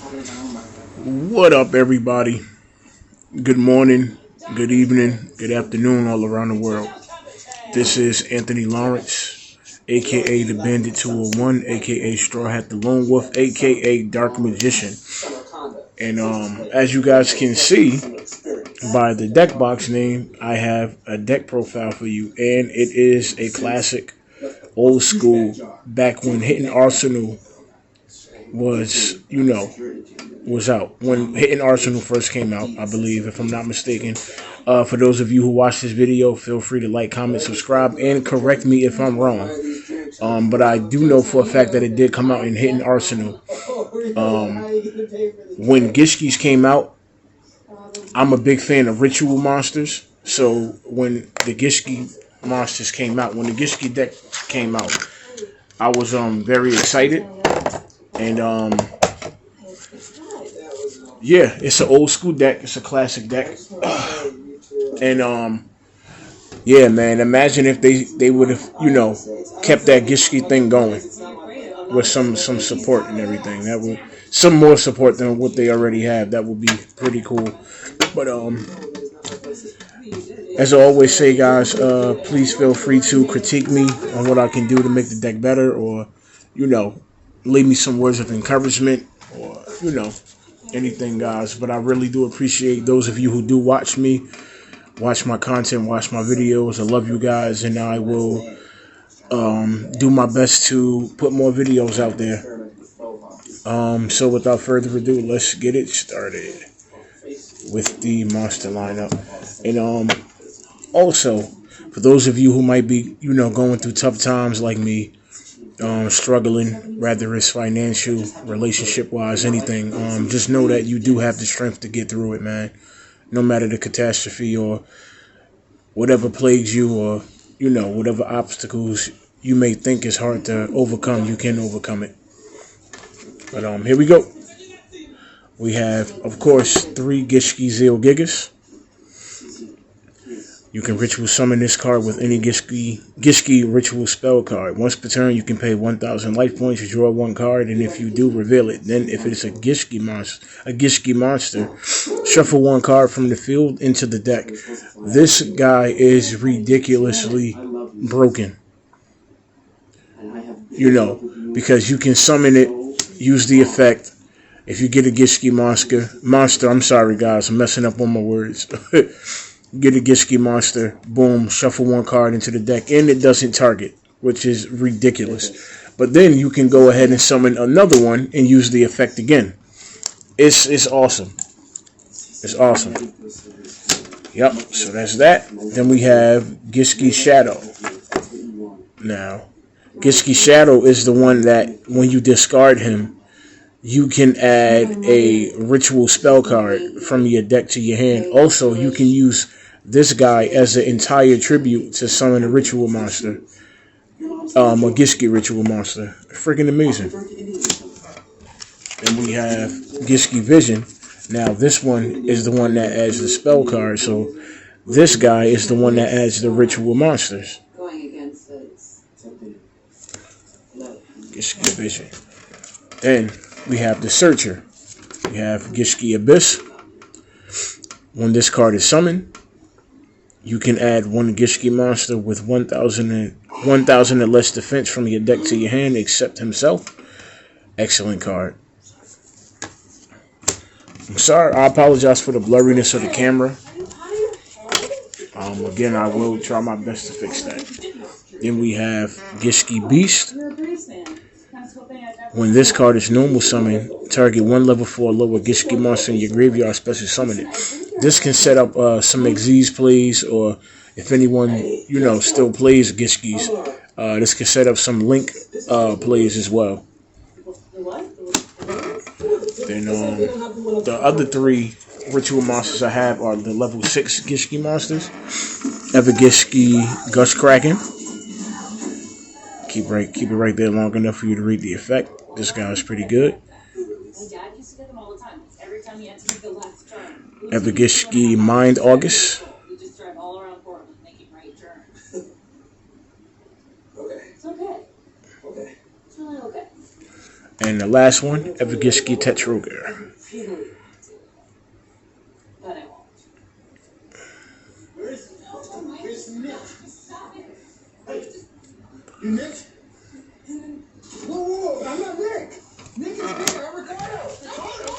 What up, everybody? Good morning, good evening, good afternoon, all around the world. This is Anthony Lawrence, aka the Bandit 201, aka Straw Hat the Lone Wolf, aka Dark Magician. And as you guys can see by the deck box name, I have a deck profile for you, and it is a classic, old school, back when hitting Arsenal was, was out. When Hitting Arsenal first came out, I believe, if I'm not mistaken. For those of you who watch this video, feel free to like, comment, subscribe, and correct me if I'm wrong. But I do know for a fact that it did come out in Hitting Arsenal. When Gishki's came out, I'm a big fan of ritual monsters. So when the Gishki monsters came out, when the Gishki deck came out, I was very excited. And yeah, it's an old school deck. It's a classic deck. And yeah, man, imagine if they would have, kept that Gishki thing going with some support and everything. That would some more support than what they already have. That would be pretty cool. But as I always say, guys, please feel free to critique me on what I can do to make the deck better, or leave me some words of encouragement, or anything, guys. But I really do appreciate those of you who do watch me, watch my content, watch my videos. I love you guys, and I will do my best to put more videos out there. So without further ado, let's get it started with the monster lineup. And also, for those of you who might be, going through tough times like me, struggling, whether it's financial, relationship-wise, anything, just know that you do have the strength to get through it, man. No matter the catastrophe or whatever plagues you, or whatever obstacles you may think is hard to overcome, you can overcome it. But here we go. We have, of course, 3 Gishki Zeal Gigas. You can ritual summon this card with any Gishki ritual spell card. Once per turn, you can pay 1,000 life points to draw 1 card, and if you do, reveal it. Then, if it's a Gishki monster, shuffle 1 card from the field into the deck. This guy is ridiculously broken. Because you can summon it, use the effect. If you get a Gishki monster, I'm sorry, guys, I'm messing up on my words. Get a Gishki monster, boom, shuffle 1 card into the deck, and it doesn't target, which is ridiculous. But then you can go ahead and summon another one and use the effect again. It's awesome. It's awesome. Yep, so that's that. Then we have Gishki Shadow. Now, Gishki Shadow is the one that when you discard him, you can add a ritual spell card from your deck to your hand. Also, you can use this guy as an entire tribute to summon a ritual monster. A Gishki ritual monster. Freaking amazing. Then we have Gishki Vision. Now, this one is the one that adds the spell card. So, this guy is the one that adds the ritual monsters. Gishki Vision. Then we have the Searcher. We have Gishki Abyss. When this card is summoned, you can add 1 Gishki monster with 1,000 and less defense from your deck to your hand, except himself. Excellent card. I'm sorry, I apologize for the blurriness of the camera. Again, I will try my best to fix that. Then we have Gishki Beast. When this card is normal summoned, target 1 level 4 lower Gishki monster in your graveyard, special summon it. This can set up some Xyz plays, or if anyone, still plays Gishkis, this can set up some Link plays as well. Then the other 3 ritual monsters I have are the level 6 Gishki monsters. Ever Gishki Gush Kraken. Keep it right there long enough for you to read the effect. This guy is pretty good. Ever Gishki Mind August. And the last one, Gishki Tetroger.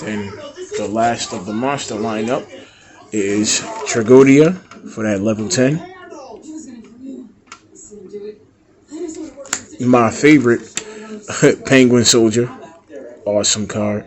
Then the last of the monster lineup is Tragodia for that level 10. My favorite, Penguin Soldier. Awesome card.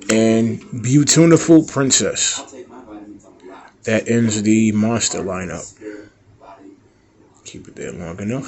And Beautiful Princess. That ends the monster lineup. Keep it there long enough.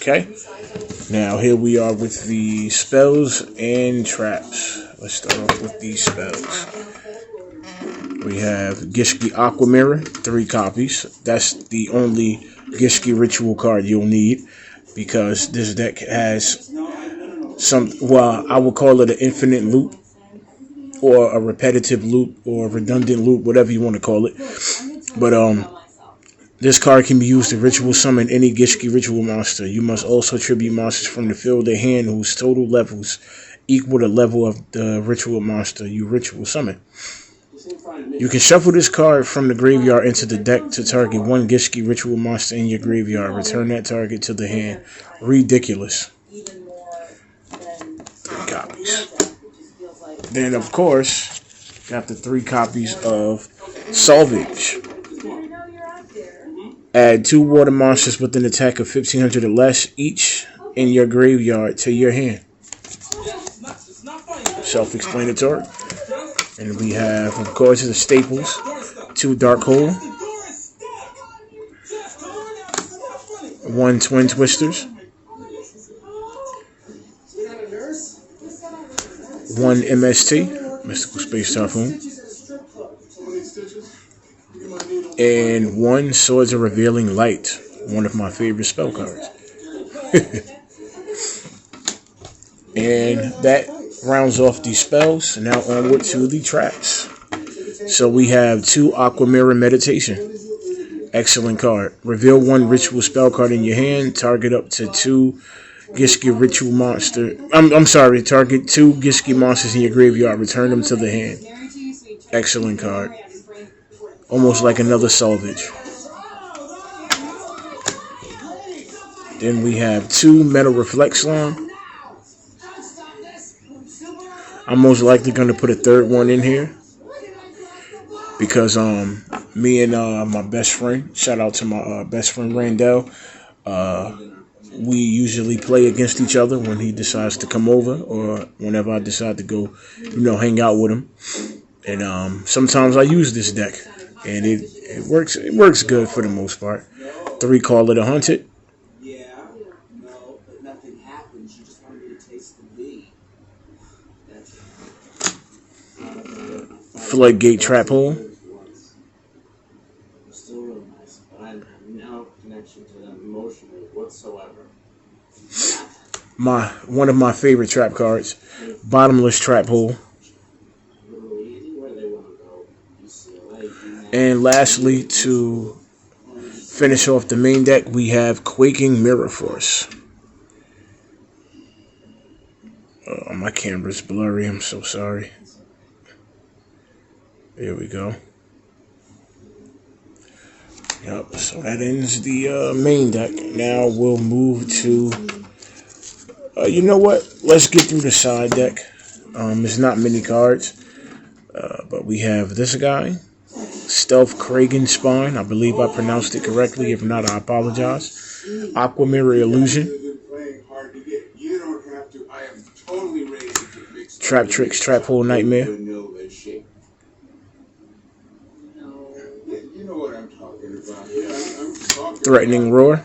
Okay. Now here we are with the spells and traps. Let's start off with these spells. We have Gishki Aqua Mirror, 3 copies. That's the only Gishki ritual card you'll need, because this deck has some, well, I would call it an infinite loop, or a repetitive loop, or a redundant loop, whatever you want to call it. But this card can be used to ritual summon any Gishki ritual monster. You must also tribute monsters from the field of hand whose total levels equal the level of the ritual monster you ritual summon. You can shuffle this card from the graveyard into the deck to target one Gishki ritual monster in your graveyard. Return that target to the hand. Ridiculous. 3 copies. Then, of course, got the 3 copies of Salvage. Add 2 water monsters with an attack of 1500 or less each in your graveyard to your hand. Self-explanatory. And we have, of course, the staples, 2 Dark Hole, 1 Twin Twisters, 1 MST, Mystical Space Typhoon, and 1 Swords of Revealing Light, one of my favorite spell cards. And that rounds off these spells. Now onward to the traps. So we have 2 Aqua Mirror Meditation. Excellent card. Reveal 1 ritual spell card in your hand. Target up to 2 Gishki ritual monster. Target 2 Gishki monsters in your graveyard. Return them to the hand. Excellent card. Almost like another Salvage. Then we have 2 Metal Reflect Slime. I'm most likely going to put a 3rd one in here, because me and my best friend, shout out to my best friend Randall, we usually play against each other when he decides to come over, or whenever I decide to go, hang out with him. And sometimes I use this deck, and it works good for the most part. 3 Call It a Hunted. Floodgate Trap Hole. One of my favorite trap cards, Bottomless Trap Hole. And lastly, to finish off the main deck, we have Quaking Mirror Force. My camera's blurry, I'm so sorry. There we go. Yep, so that ends the main deck. Now we'll move to, you know what? Let's get through the side deck. There's not many cards, but we have this guy, Stealth Kragan Spine. I believe I pronounced it correctly. If not, I apologize. Aqua Mirror Illusion. Trap Tricks, Trap Hole Nightmare. Threatening Roar.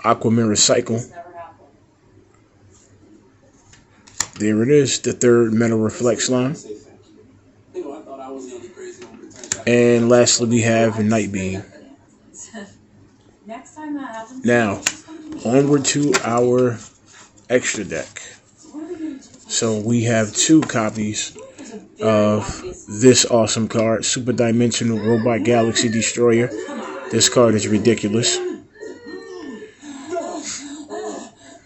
Aqua Mirror Cycle. There it is, the 3rd Metal Reflect Slime. And lastly, we have Night Beam. Now, onward to our extra deck. So we have 2 copies of this awesome card, Super Dimensional Robot Galaxy Destroyer. This card is ridiculous.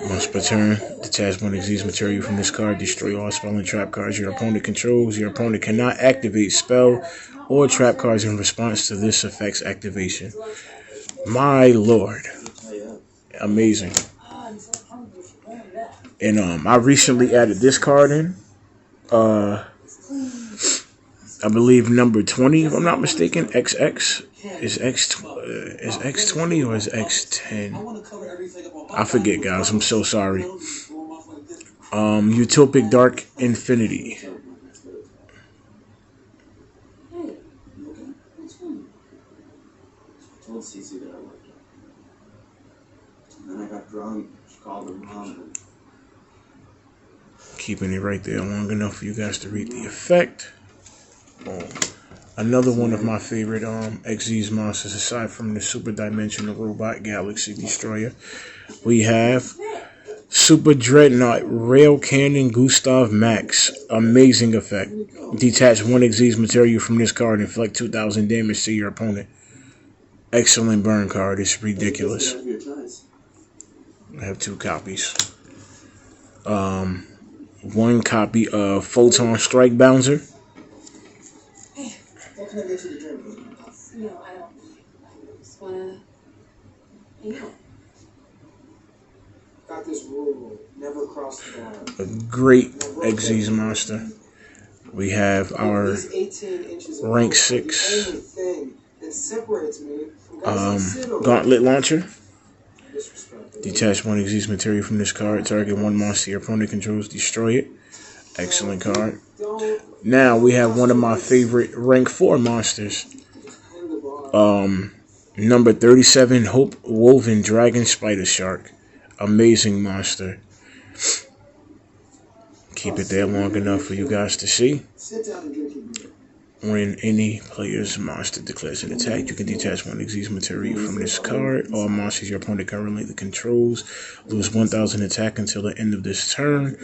Once per turn, detach one disease material from this card. Destroy all spell and trap cards your opponent controls. Your opponent cannot activate spell or trap cards in response to this effect's activation. My lord. Amazing. And I recently added this card in. I believe number 20, if I'm not mistaken. XX is X20 or is X10? I forget, guys. I'm so sorry. Utopic Dark Infinity. Keeping it right there long enough for you guys to read the effect. Another one of my favorite XYZ monsters, aside from the Super Dimensional Robot Galaxy Destroyer, we have Super Dreadnought Rail Cannon Gustav Max. Amazing effect. Detach one XYZ material from this card and inflict 2,000 damage to your opponent. Excellent burn card. It's ridiculous. I have 2 copies. One copy of Photon Strike Bouncer. Can I get you to drink? No, I don't. I just wanna hang out. Got this rule: never cross the line. A great XYZ monster. We have our rank 6 Gauntlet Launcher. Detach one XYZ material from this card. Target one monster your opponent controls. Destroy it. Excellent card. Now we have one of my favorite rank 4 monsters. Number 37, Hope Woven Dragon Spider Shark. Amazing monster. Keep it there long enough for you guys to see. When any player's monster declares an attack, you can detach one XYZ material from this card. All monsters your opponent currently controls lose 1,000 attack until the end of this turn.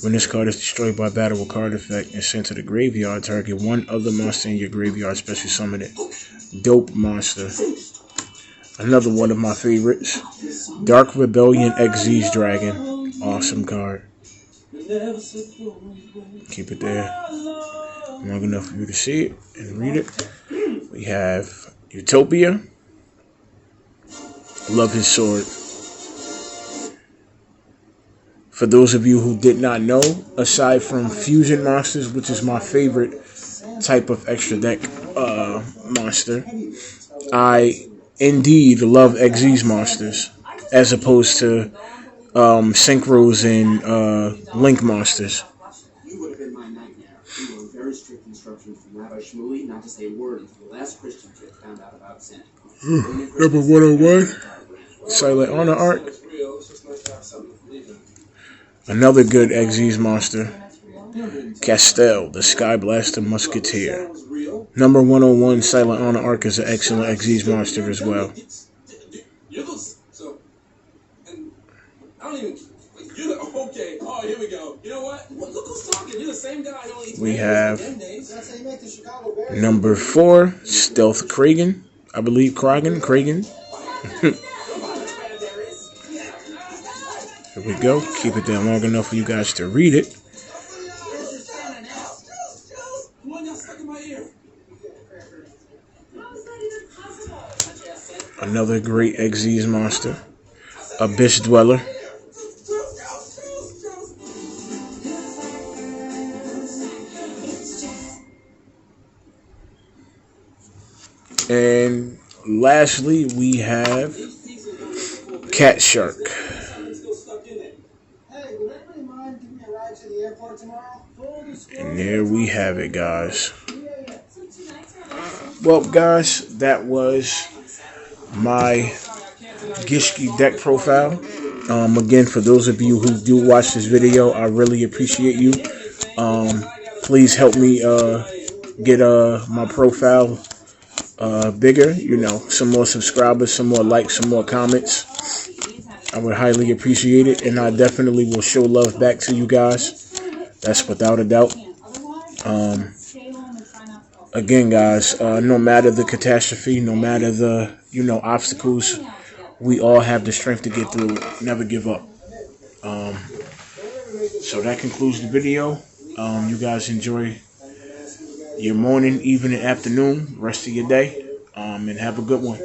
When this card is destroyed by battle with card effect and sent to the graveyard, target one other monster in your graveyard, special summon it. Dope monster. Another one of my favorites, Dark Rebellion XYZ Dragon. Awesome card. Keep it there long enough for you to see it and read it. We have Utopia. Love his sword. For those of you who did not know, aside from Fusion Monsters, which is my favorite type of extra deck monster, I indeed love XYZ monsters as opposed to Synchros and Link monsters. You would have been my nightmare. You were very strict instructions from Rabbi Shmuley not to say a word until the last Christian kid found out about sin. Number 101, Silent Honor Arc. Another good XYZ monster, Castel, the Sky Blaster Musketeer. Number 101, Silent Honor Arc is an excellent XYZ monster as well. Okay. Oh, here we go. You know what? Look who's talking. You're the same guy. We have number 4, Stealth Kragen. I believe Kragen. Here we go. Keep it there long enough for you guys to read it. Another great XYZ monster, Abyss Dweller. And lastly, we have Cat Shark. And there we have it, guys. Well, guys, that was my Gishki deck profile. Again, for those of you who do watch this video, I really appreciate you. Please help me get my profile bigger, you know, some more subscribers, some more likes, some more comments. I would highly appreciate it, and I definitely will show love back to you guys. That's without a doubt. Again, guys, no matter the catastrophe, no matter the, obstacles, we all have the strength to get through it. Never give up. So that concludes the video. You guys enjoy your morning, evening, afternoon, rest of your day, and have a good one.